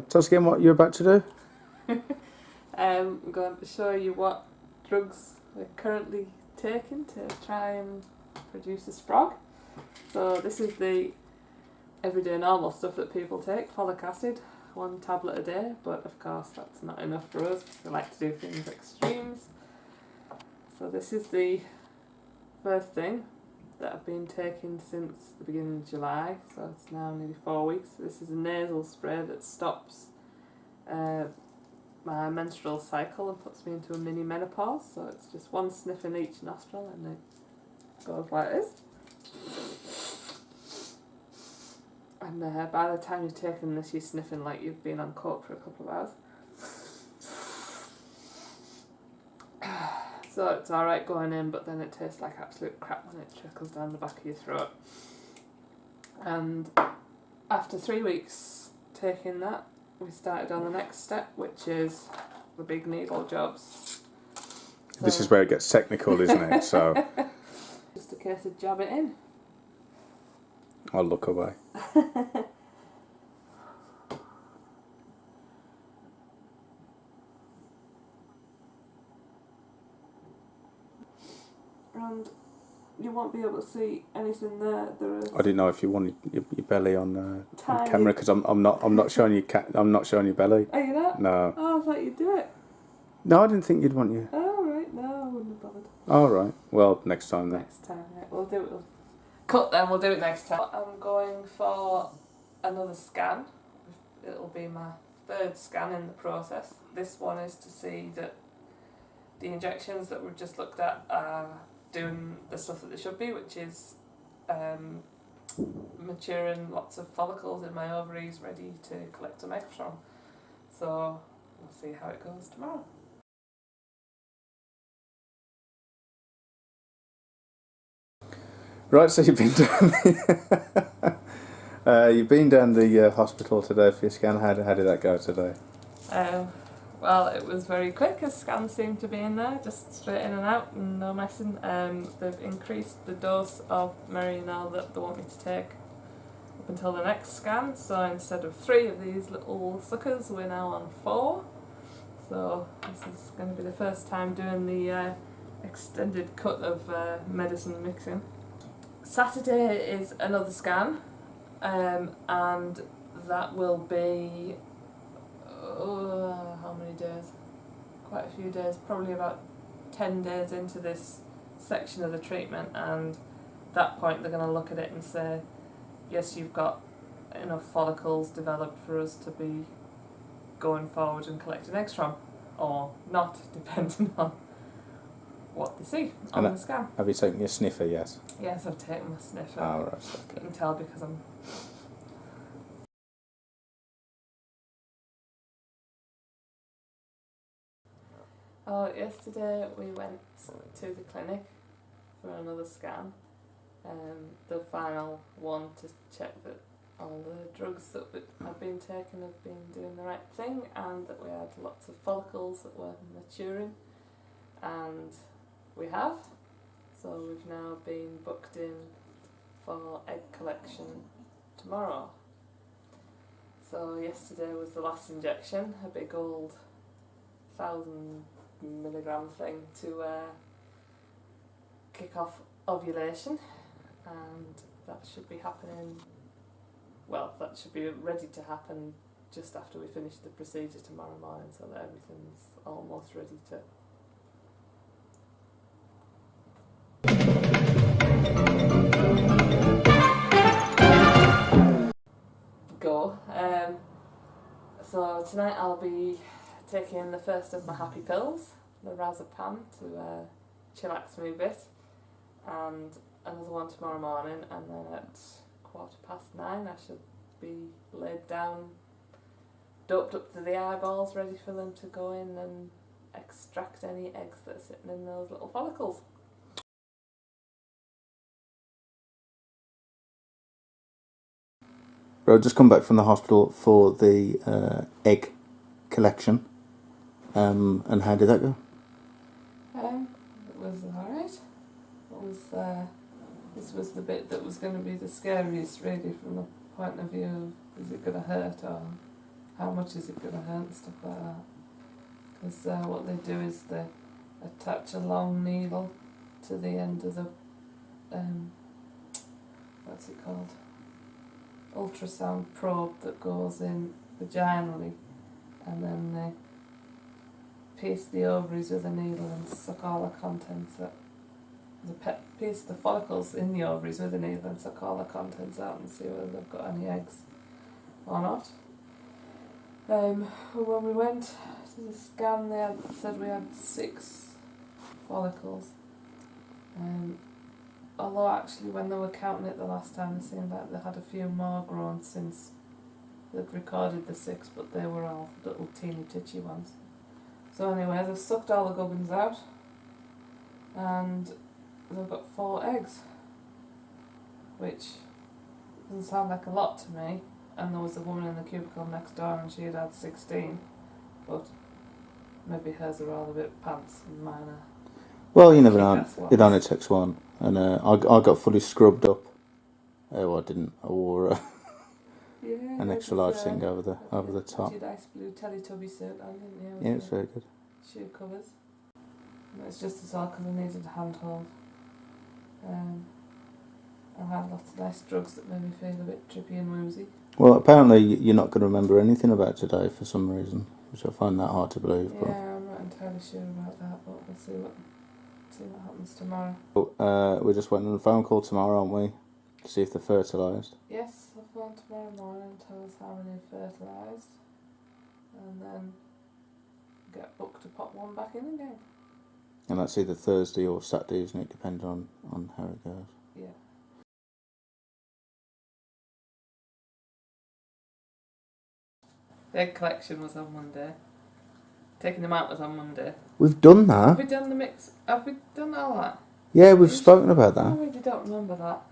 tell us again what you're about to do. I'm going to show you what drugs we're currently taking to try and produce a sprog. So this is the everyday normal stuff that people take, folic acid, 1 tablet a day, but of course that's not enough for us. We like to do things extremes. So this is the first thing that I've been taking since the beginning of July, so it's now nearly 4 weeks. This is a nasal spray that stops my menstrual cycle and puts me into a mini menopause. So it's just 1 sniff in each nostril and it goes like this. And by the time you've taken this, you're sniffing like you've been on coke for a couple of hours. So it's alright going in, but then it tastes like absolute crap when it trickles down the back of your throat. And after 3 weeks taking that, we started on the next step, which is the big needle jobs. So This is where it gets technical, isn't it? So just a case of jab it in. I'll look away. And you won't be able to see anything there. There is. I didn't know if you wanted your belly on Tiny. camera because I'm not showing you I'm not showing your belly. Are you not? No. Oh, I thought you'd do it. No, I didn't think you'd want you. Oh, right. No, I wouldn't have bothered. All right. Well, next time then. Next time, right. We'll do it. Cut then, we'll do it next time. I'm going for another scan. It'll be my 3rd scan in the process. This one is to see that the injections that we've just looked at are doing the stuff that they should be, which is maturing lots of follicles in my ovaries ready to collect some eggs from. So we'll see how it goes tomorrow. Right, so you've been down the hospital today for your scan. How did that go today? Well, it was very quick, as scans seem to be in there, just straight in and out, and no messing. They've increased the dose of Merinal that they want me to take up until the next scan, so instead of 3 of these little suckers, we're now on 4. So this is going to be the first time doing the extended cut of medicine mixing. Saturday is another scan, and that will be how many days? Quite a few days, probably about 10 days into this section of the treatment, and at that point they're going to look at it and say, yes, you've got enough follicles developed for us to be going forward and collecting eggs from, or not, depending on what they see on the scan. Have you taken your sniffer yet? Yes, I've taken my sniffer. Oh, right, okay. You can tell because I'm... Oh, yesterday we went to the clinic for another scan. The final one to check that all the drugs that I've been taking have been doing the right thing, and that we had lots of follicles that were maturing, and we have. So we've now been booked in for egg collection tomorrow. So yesterday was the last injection, a big old 1,000 milligram thing to kick off ovulation, and that should be happening, well, that should be ready to happen just after we finish the procedure tomorrow morning, so that everything's almost ready to go. So tonight I'll be taking the first of my happy pills, the Razapam, to chillax me a bit, and another one tomorrow morning, and then at 9:15 I should be laid down, doped up to the eyeballs, ready for them to go in and extract any eggs that are sitting in those little follicles. I've just come back from the hospital for the egg collection. And how did that go? It was alright. This was the bit that was going to be the scariest, really, from the point of view of, is it going to hurt, or how much is it going to hurt and stuff like that. Because what they do is they attach a long needle to the end of the, what's it called? Ultrasound probe that goes in vaginally, and then they pierce the ovaries with a needle and suck all the contents out. Pierce the follicles in the ovaries with a needle and suck all the contents out and see whether they've got any eggs or not. When we went to the scan, they said we had 6 follicles. Although actually when they were counting it the last time, it seemed like they had a few more grown since they'd recorded the 6, but they were all little teeny titchy ones. So anyway, they've sucked all the gubbins out, and they've got 4 eggs, which doesn't sound like a lot to me. And there was a woman in the cubicle next door and she had 16, but maybe hers are all a bit pants and mine are. Well, you never know. It only takes one. And I got fully scrubbed up. Well, I didn't. I wore an extra large thing over the top. You had a nice blue Teletubby suit on, didn't you? Yeah, it's very good. Shoe covers. And it's just as well because I needed a handhold. I had lots of nice drugs that made me feel a bit trippy and woozy. Well, apparently you're not going to remember anything about today for some reason, which I find that hard to believe. Yeah, I'm not entirely sure about that, but we'll see what happens tomorrow. We're just waiting on a phone call tomorrow, aren't we? To see if they're fertilised. Yes, I'll phone tomorrow morning and tell us how many are fertilised, and then get booked to pop one back in again. And that's either Thursday or Saturday, isn't it? Depending on how it goes. Yeah. The egg collection was on Monday. Taking them out was on Monday. We've done that. Have we done the mix? Have we done all that? Yeah, we've spoken about that. I really don't remember that.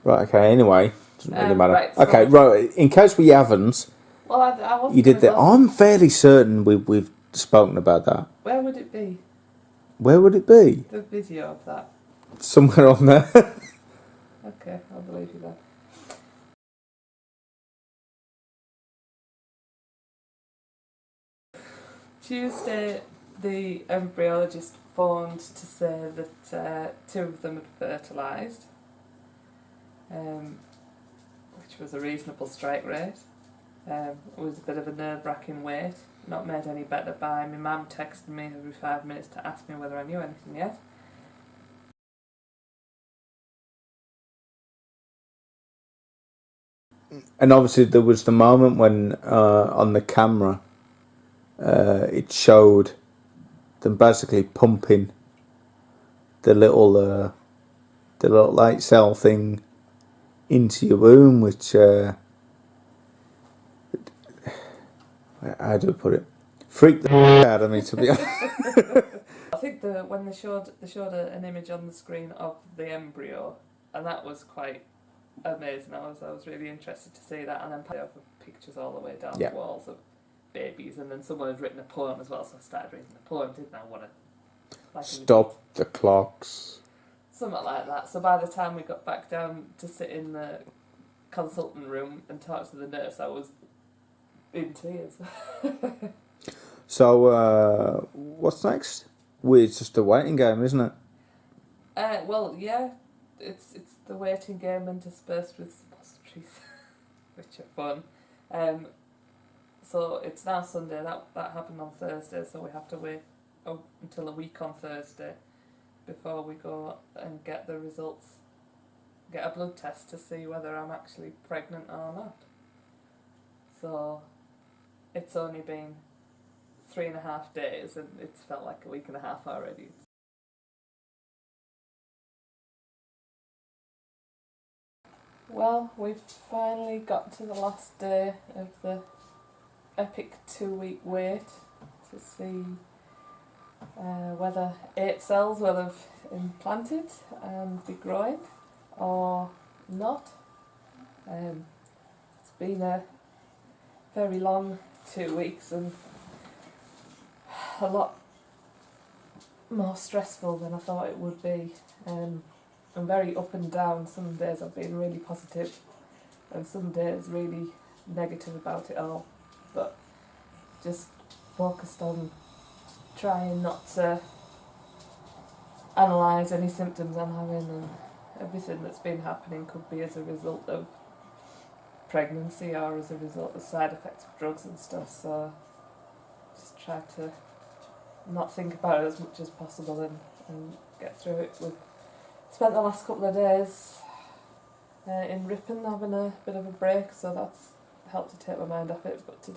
Right, okay, anyway. Doesn't really matter. Right, so okay, right, in case we haven't, well, I wasn't. you did that. I'm fairly certain we've spoken about that. Where would it be? Where would it be? The video of that. Somewhere on there. Okay, I'll believe you then. Tuesday, the embryologist phoned to say that 2 of them had fertilised, which was a reasonable strike rate. It was a bit of a nerve-wracking wait, not made any better by my mum texting me every 5 minutes to ask me whether I knew anything yet. And obviously there was the moment when on the camera it showed them basically pumping the little light cell thing into your womb, which how do I put it? Freaked the out of me, to be honest. I think when they showed an image on the screen of the embryo, and that was quite amazing. I was really interested to see that, and then put pictures all the way down the walls of babies, and then someone had written a poem as well, so I started reading the poem, didn't I? Stop the clocks. Something like that. So by the time we got back down to sit in the consultant room and talk to the nurse, I was in tears. So, what's next? It's just a waiting game, isn't it? Well, yeah, it's the waiting game interspersed with suppositories, which are fun. So it's now Sunday. That happened on Thursday, so we have to wait until a week on Thursday before we go and get the results, get a blood test to see whether I'm actually pregnant or not. So it's only been 3.5 days, and it's felt like a week and a half already. Well, we've finally got to the last day of the epic 2-week wait to see whether 8 cells will have implanted and be growing or not. It's been a very long 2 weeks and a lot more stressful than I thought it would be. I'm very up and down. Some days I've been really positive and some days really negative about it all. But just focused on trying not to analyse any symptoms I'm having, and everything that's been happening could be as a result of pregnancy or as a result of side effects of drugs and stuff, so just try to not think about it as much as possible and get through it. We've spent the last couple of days in Ripon having a bit of a break, so that's helped to take my mind off it, but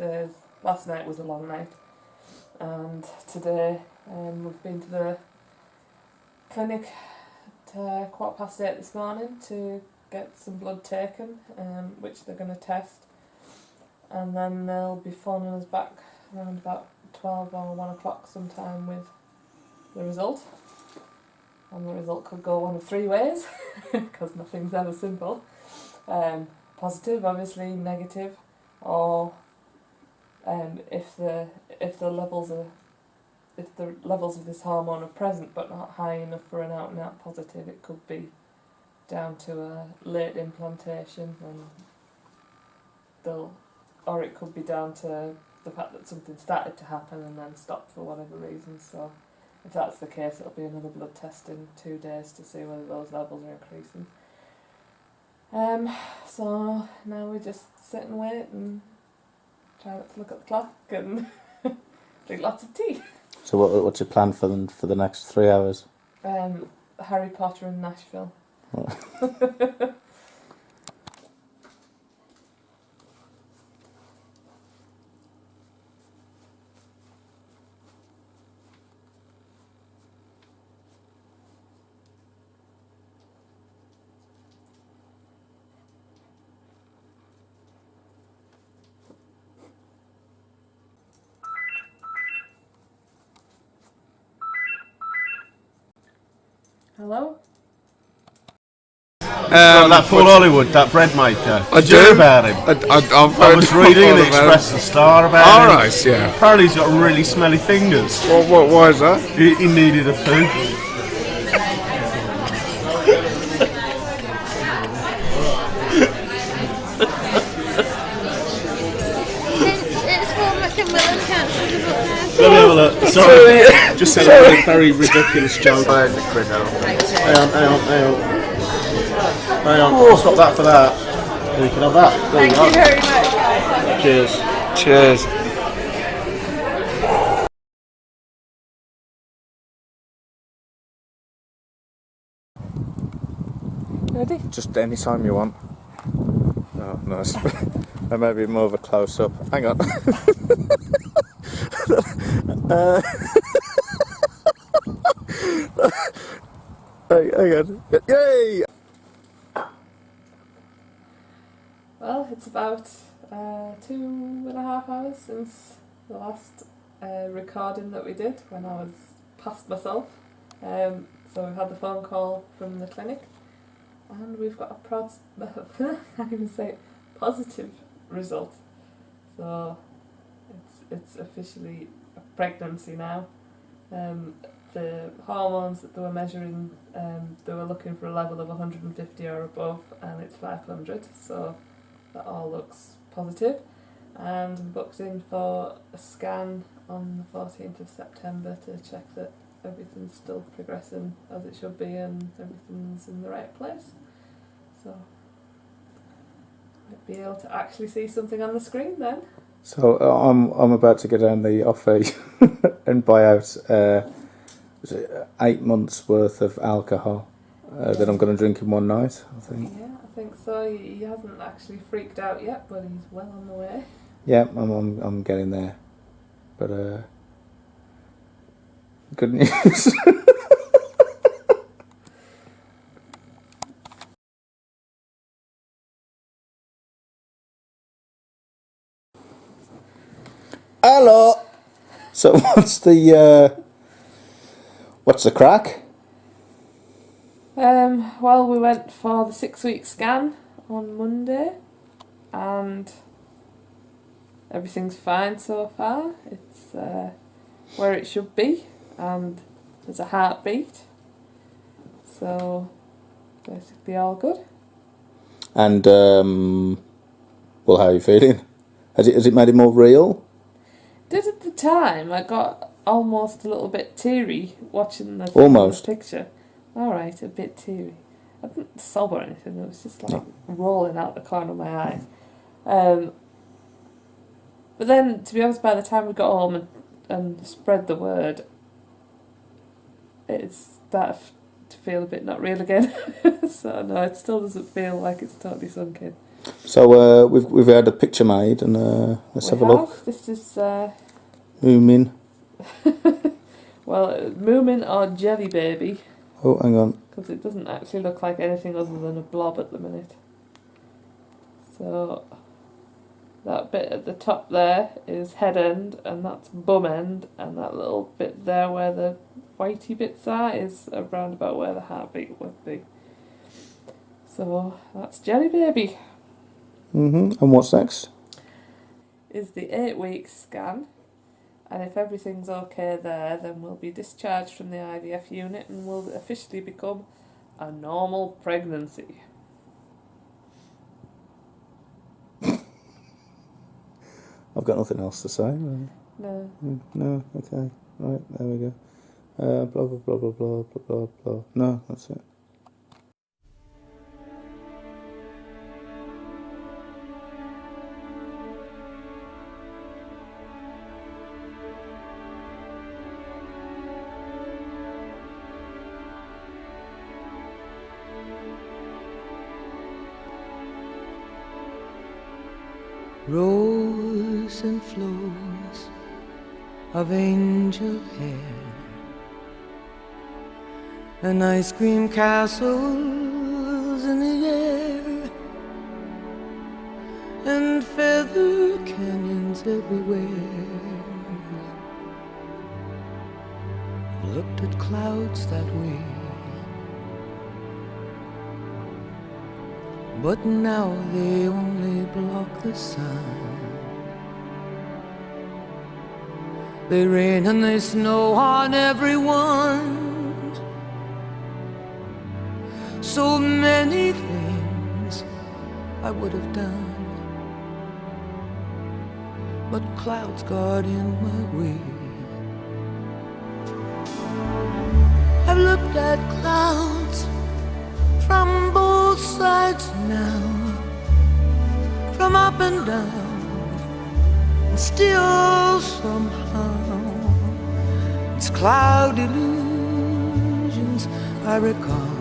last night was a long night, and today we've been to the clinic at 8:15 this morning to get some blood taken, which they're going to test, and then they'll be phoning us back around about 12 or 1 o'clock sometime with the result. And the result could go one of 3 ways, because nothing's ever simple. Positive, obviously, negative, or if the levels of this hormone are present but not high enough for an out and out positive, it could be down to a late implantation, or it could be down to the fact that something started to happen and then stopped for whatever reason. So if that's the case, it'll be another blood test in 2 days to see whether those levels are increasing. So now we just sit and wait and try not to look at the clock and drink lots of tea. So what's your plan for the next 3 hours? Harry Potter in Nashville. Hello? That Paul Hollywood, that bread maker. I Did you hear do. about him? I was reading the Express the Star about him. Alright, yeah. Apparently he's got really smelly fingers. Why is that? He needed a poo. It's for Macmillan Council of up Let me have a look. Sorry. Just said a very ridiculous joke. Hang on. I'll swap that for that. You can have that. There Thank you very much. Cheers. Cheers. Ready? Just any time you want. Oh, nice. And maybe more of a close up. Hang on. Hang on. Yay! Well, it's about 2.5 hours since the last recording that we did when I was past myself. So we've had the phone call from the clinic, and we've got a I can't even say it, positive result. So it's officially a pregnancy now. The hormones that they were measuring, they were looking for a level of 150 or above, and it's 500, so that all looks positive. And I'm booked in for a scan on the 14th of September to check that everything's still progressing as it should be and everything's in the right place. So I'll be able to actually see something on the screen then. So I'm about to go down the offer and buy out 8 months worth of alcohol that I'm going to drink in one night, I think. Yeah, I think so. He hasn't actually freaked out yet, but he's well on the way. Yeah, I'm getting there. But good news. Hello. So what's the crack? Well, we went for the 6-week scan on Monday, and everything's fine so far. It's where it should be, and there's a heartbeat, so basically all good. And well, how are you feeling? Has it made it more real? did at the time. I got almost a little bit teary watching the Almost. picture. All right, a bit teary. I didn't sob or anything. It was just like rolling out the corner of my eye. But then, to be honest, by the time we got home and spread the word, it started to feel a bit not real again. So no, it still doesn't feel like it's totally sunk in. So we've had a picture made, and let's have a look. This is Moomin. well, Moomin or Jelly Baby, Oh, hang on. because it doesn't actually look like anything other than a blob at the minute. So that bit at the top there is head end, and that's bum end, and that little bit there where the whitey bits are is around about where the heartbeat would be. So that's Jelly Baby. And what's next? Is the 8-week scan, and if everything's okay there, then we'll be discharged from the IVF unit and will officially become a normal pregnancy. I've got nothing else to say. Right? No. No, okay. Right, there we go. Blah, blah, blah, blah, blah, blah, blah, blah. No, that's it. Rows and flows of angel hair and ice cream castles in the air and feather canyons everywhere. Looked at clouds that way, but now they only block the sun. They rain and they snow on everyone. So many things I would have done, but clouds got in my way. I've looked at clouds from both sides now, from up and down, and still somehow it's cloud illusions I recall.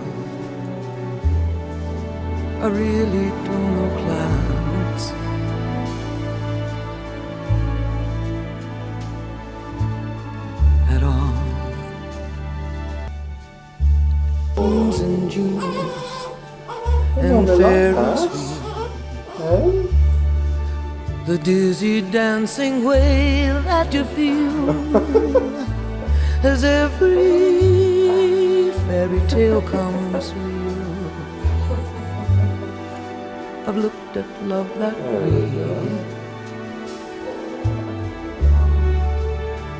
I really don't know clouds. At all. Moons and jewels and Ferris wheel, the dizzy dancing way that you feel as every fairy tale comes real. I've looked at love that way,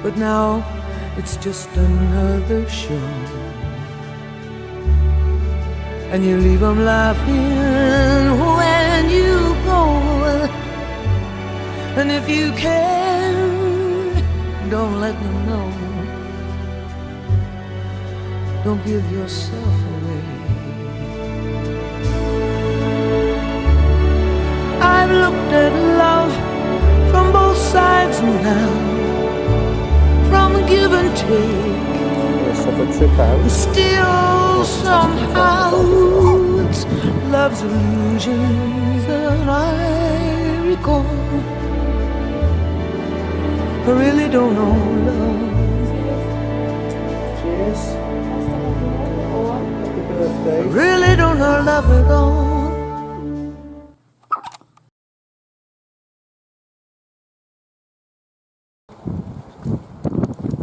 but now it's just another show. And you leave them laughing when you go. And if you can, don't let them know. Don't give yourself away. I've looked at love from both sides now, from give and take. Still somehow it's love's illusions that I recall. I really don't know love. Cheers. Happy birthday. I really don't know love at all.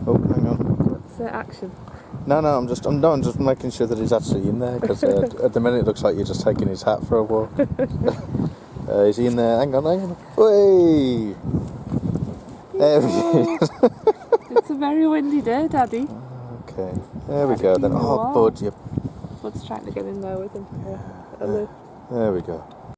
Oh, hang on. What's the action? No, I'm just making sure that he's actually in there, because at the minute it looks like you're just taking his hat for a walk. Is he in there? Hang on. Whey! There he is. It's a very windy day, Daddy. Okay, there we go then. Oh, bud, you. Bud's trying to get in there with him. There we go.